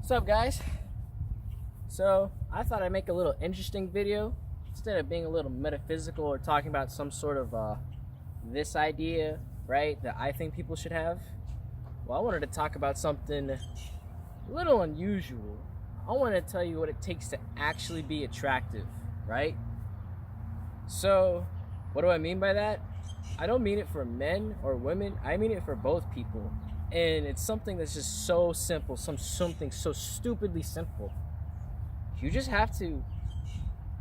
What's up, guys? So I thought I'd make a little interesting video instead of being a little metaphysical or talking about some sort of this idea, right, that I think people should have. Well, I wanted to talk about something a little unusual. I want to tell you what it takes to actually be attractive, right? So what do I mean by that? I don't mean it for men or women. I mean it for both people. And it's something that's just so simple, something so stupidly simple. You just have to,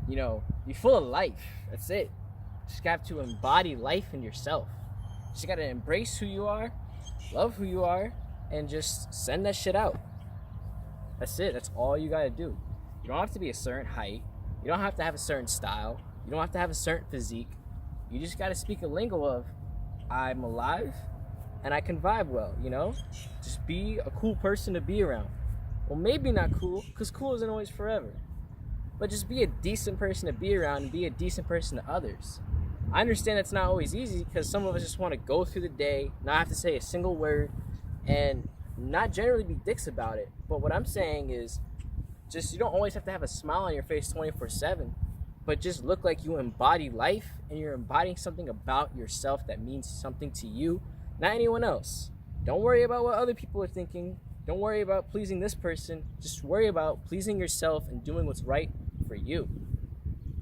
be full of life. That's it. Just have to embody life in yourself. Just gotta embrace who you are, love who you are, and just send that shit out. That's it. That's all you gotta do. You don't have to be a certain height. You don't have to have a certain style. You don't have to have a certain physique. You just gotta speak a lingo of, I'm alive and I can vibe well, Just be a cool person to be around. Well, maybe not cool, because cool isn't always forever. But just be a decent person to be around and be a decent person to others. I understand it's not always easy because some of us just want to go through the day, not have to say a single word, and not generally be dicks about it. But what I'm saying is, just you don't always have to have a smile on your face 24/7, but just look like you embody life and you're embodying something about yourself that means something to you, not anyone else. Don't worry about what other people are thinking. Don't worry about pleasing this person. Just worry about pleasing yourself and doing what's right for you.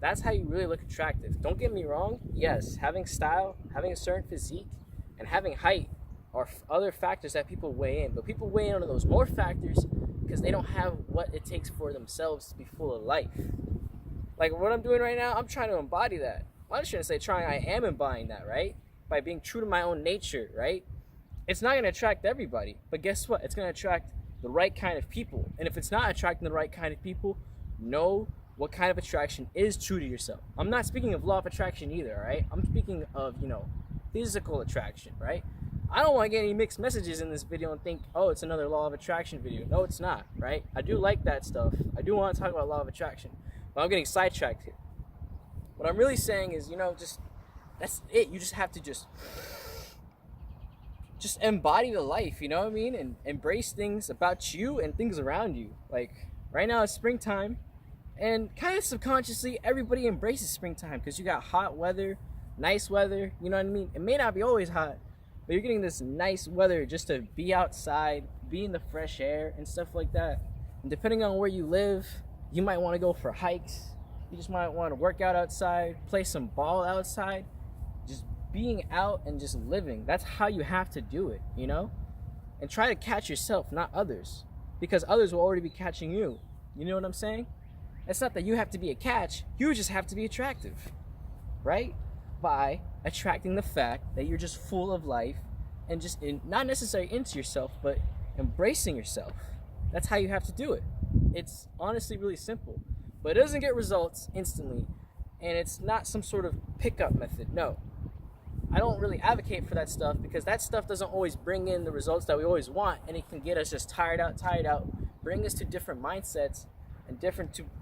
That's how you really look attractive. Don't get me wrong. Yes, having style, having a certain physique, and having height are other factors that people weigh in. But people weigh in on those more factors because they don't have what it takes for themselves to be full of life. Like what I'm doing right now, I'm trying to embody that. Well, I shouldn't say trying. I am embodying that, right? By being true to my own nature, right? It's not going to attract everybody, but guess what? It's going to attract the right kind of people. And if it's not attracting the right kind of people, know what kind of attraction is true to yourself. I'm not speaking of law of attraction either, right? I'm speaking of, physical attraction, right? I don't want to get any mixed messages in this video and think, oh, it's another law of attraction video. No, it's not, right? I do like that stuff. I do want to talk about law of attraction, but I'm getting sidetracked here. What I'm really saying is, that's it. You just have to just embody the life, you know what I mean? And embrace things about you and things around you. Like right now it's springtime, and kind of subconsciously everybody embraces springtime because you got hot weather, nice weather, you know what I mean? It may not be always hot, but you're getting this nice weather just to be outside, be in the fresh air and stuff like that. And depending on where you live, you might want to go for hikes. You just might want to work out outside, play some ball outside. Just being out and just living. That's how you have to do it, And try to catch yourself, not others. Because others will already be catching you. You know what I'm saying? It's not that you have to be a catch. You just have to be attractive. Right? By attracting the fact that you're just full of life and just not necessarily into yourself, but embracing yourself. That's how you have to do it. It's honestly really simple. But it doesn't get results instantly. And it's not some sort of pickup method. No. I don't really advocate for that stuff because that stuff doesn't always bring in the results that we always want, and it can get us just tired out, bring us to different mindsets and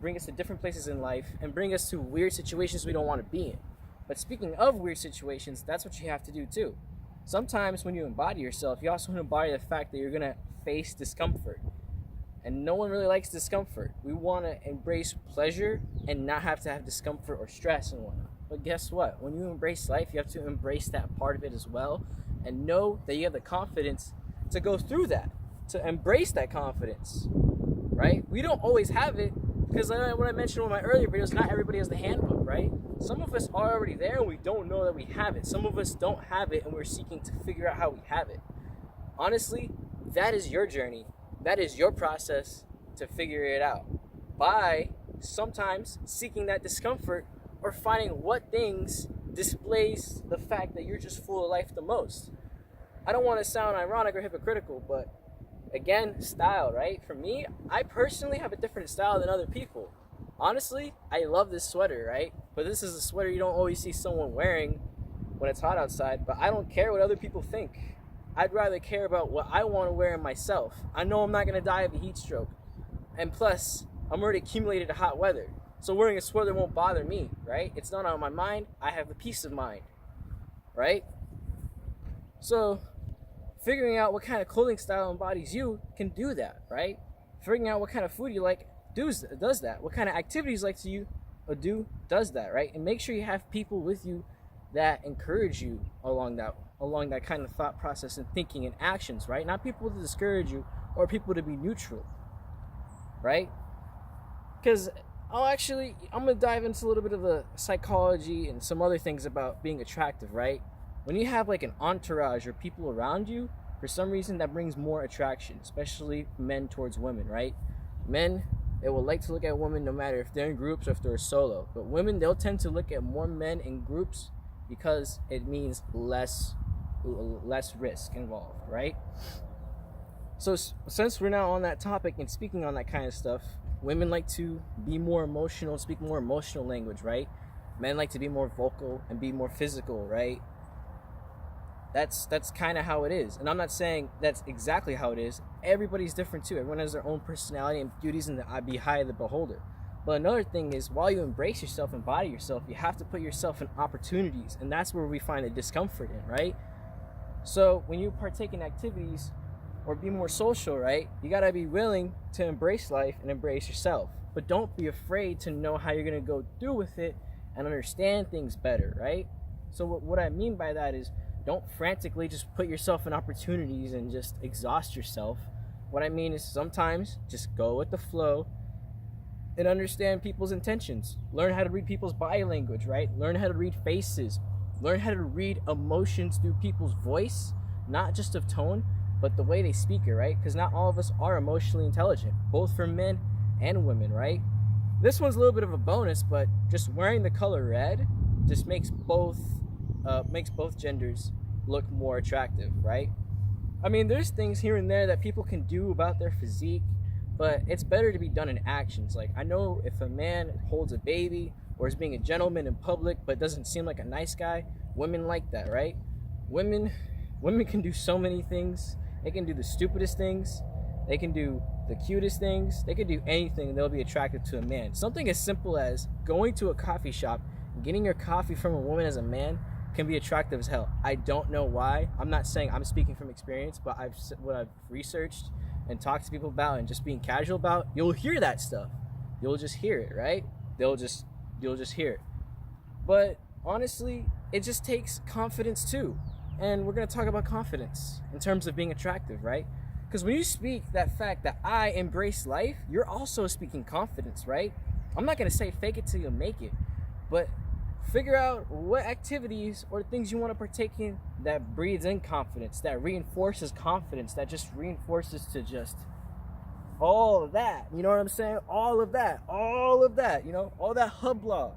bring us to different places in life and bring us to weird situations we don't want to be in. But speaking of weird situations, that's what you have to do too. Sometimes when you embody yourself, you also embody the fact that you're going to face discomfort. And no one really likes discomfort. We want to embrace pleasure and not have to have discomfort or stress and whatnot. But guess what? When you embrace life, you have to embrace that part of it as well and know that you have the confidence to go through that, to embrace that confidence, right? We don't always have it because what I mentioned in one of my earlier videos, not everybody has the handbook, right? Some of us are already there and we don't know that we have it. Some of us don't have it and we're seeking to figure out how we have it. Honestly, that is your journey. That is your process to figure it out by sometimes seeking that discomfort or finding what things displays the fact that you're just full of life the most. I don't want to sound ironic or hypocritical, but again, style, right? For me, I personally have a different style than other people. Honestly, I love this sweater, right? But this is a sweater you don't always see someone wearing when it's hot outside, but I don't care what other people think. I'd rather care about what I want to wear in myself. I know I'm not going to die of a heat stroke. And plus, I'm already accumulated to hot weather. So wearing a sweater won't bother me, right? It's not on my mind. I have the peace of mind, right? So figuring out what kind of clothing style embodies you can do that, right? Figuring out what kind of food you like does that. What kind of activities like to you does that, right? And make sure you have people with you that encourage you along that kind of thought process and thinking and actions, right? Not people to discourage you or people to be neutral, right? Because I'm gonna dive into a little bit of the psychology and some other things about being attractive, right? When you have like an entourage or people around you, for some reason that brings more attraction, especially men towards women, right? Men, they will like to look at women no matter if they're in groups or if they're solo. But women, they'll tend to look at more men in groups because it means less risk involved, right? So since we're now on that topic and speaking on that kind of stuff, women like to be more emotional, speak more emotional language, right? Men like to be more vocal and be more physical, right? That's kind of how it is. And I'm not saying that's exactly how it is. Everybody's different too. Everyone has their own personality and beauties in the eye of the beholder. But another thing is, while you embrace yourself, embody yourself, you have to put yourself in opportunities. And that's where we find the discomfort in, right? So when you partake in activities or be more social, right, you got to be willing to embrace life and embrace yourself. But don't be afraid to know how you're going to go through with it and understand things better, right? So what I mean by that is, don't frantically just put yourself in opportunities and just exhaust yourself. What I mean is, sometimes just go with the flow and understand people's intentions. Learn how to read people's body language, right? Learn how to read faces. Learn how to read emotions through people's voice, not just of tone, but the way they speak it, right? Because not all of us are emotionally intelligent, both for men and women, right? This one's a little bit of a bonus, but just wearing the color red just makes both genders look more attractive, right? I mean, there's things here and there that people can do about their physique, but it's better to be done in actions. Like, I know if a man holds a baby or is being a gentleman in public but doesn't seem like a nice guy, women like that, right? Women can do so many things. They can do the stupidest things. They can do the cutest things. They can do anything and they'll be attracted to a man. Something as simple as going to a coffee shop and getting your coffee from a woman as a man can be attractive as hell. I don't know why. I'm not saying I'm speaking from experience, but what I've researched and talked to people about and just being casual about, you'll hear that stuff. You'll just hear it, right? You'll just hear it. But honestly, it just takes confidence too. And we're going to talk about confidence in terms of being attractive, right? Because when you speak that fact that I embrace life, you're also speaking confidence, right? I'm not going to say fake it till you make it, but figure out what activities or things you want to partake in that breeds in confidence, that reinforces confidence, that just reinforces to just all of that. You know what I'm saying? All of that, you know, all that hubla.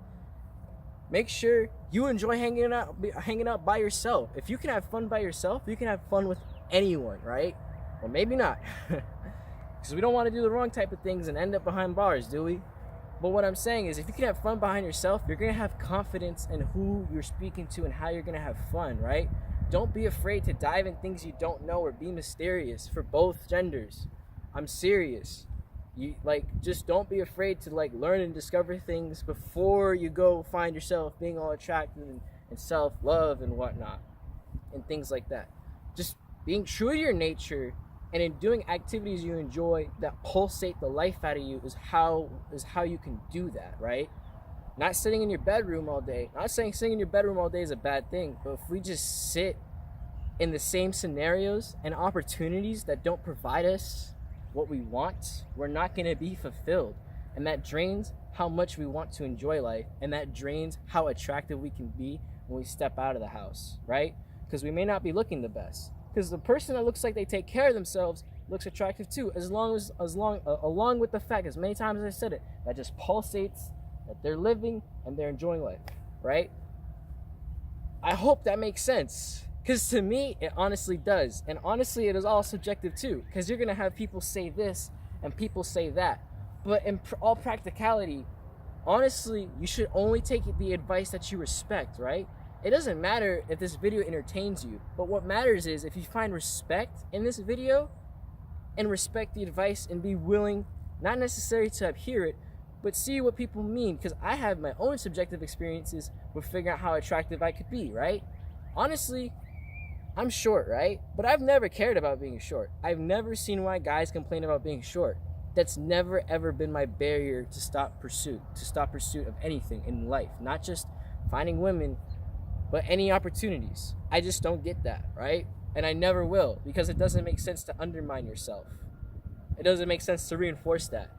Make sure you enjoy hanging out by yourself. If you can have fun by yourself, you can have fun with anyone, right? Or maybe not. Because we don't want to do the wrong type of things and end up behind bars, do we? But what I'm saying is, if you can have fun behind yourself, you're going to have confidence in who you're speaking to and how you're going to have fun, right? Don't be afraid to dive in things you don't know or be mysterious for both genders. I'm serious. Just don't be afraid to learn and discover things before you go find yourself being all attractive and self-love and whatnot and things like that. Just being true to your nature and in doing activities you enjoy that pulsate the life out of you is how you can do that, right? Not sitting in your bedroom all day. Not saying sitting in your bedroom all day is a bad thing, but if we just sit in the same scenarios and opportunities that don't provide us what we want, we're not going to be fulfilled. And that drains how much we want to enjoy life, and that drains how attractive we can be when we step out of the house, right? Because we may not be looking the best. Because the person that looks like they take care of themselves looks attractive too, along with the fact, as many times as I said it, that just pulsates that they're living and they're enjoying life, right? I hope that makes sense. Because to me, it honestly does. And honestly, it is all subjective too. Because you're going to have people say this and people say that. But in all practicality, honestly, you should only take the advice that you respect, right? It doesn't matter if this video entertains you. But what matters is if you find respect in this video and respect the advice and be willing, not necessarily to adhere it, but see what people mean. Because I have my own subjective experiences with figuring out how attractive I could be, right? Honestly, I'm short, right? But I've never cared about being short. I've never seen why guys complain about being short. that's never ever been my barrier to stop pursuit of anything in life, not just finding women, but any opportunities. I just don't get that, right? And I never will, because it doesn't make sense to undermine yourself. It doesn't make sense to reinforce that.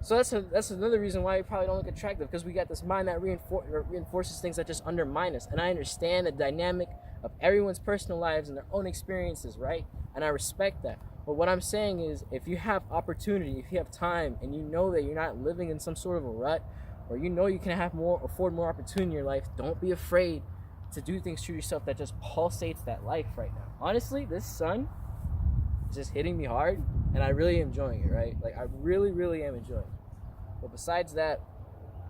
So that's another reason why we probably don't look attractive, because we got this mind that reinforces things that just undermine us. And I understand the dynamic of everyone's personal lives and their own experiences, right? And I respect that. But what I'm saying is, if you have opportunity, if you have time, and you know that you're not living in some sort of a rut, or you know you can afford more opportunity in your life, don't be afraid to do things to yourself that just pulsates that life right now. Honestly, this sun is just hitting me hard, and I really am enjoying it, right? Like, I really, really am enjoying it. But besides that,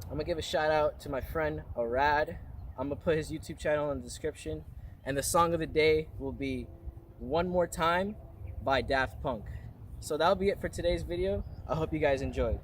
I'm gonna give a shout out to my friend Arad. I'm gonna put his YouTube channel in the description, and the song of the day will be One More Time by Daft Punk. So that'll be it for today's video. I hope you guys enjoyed.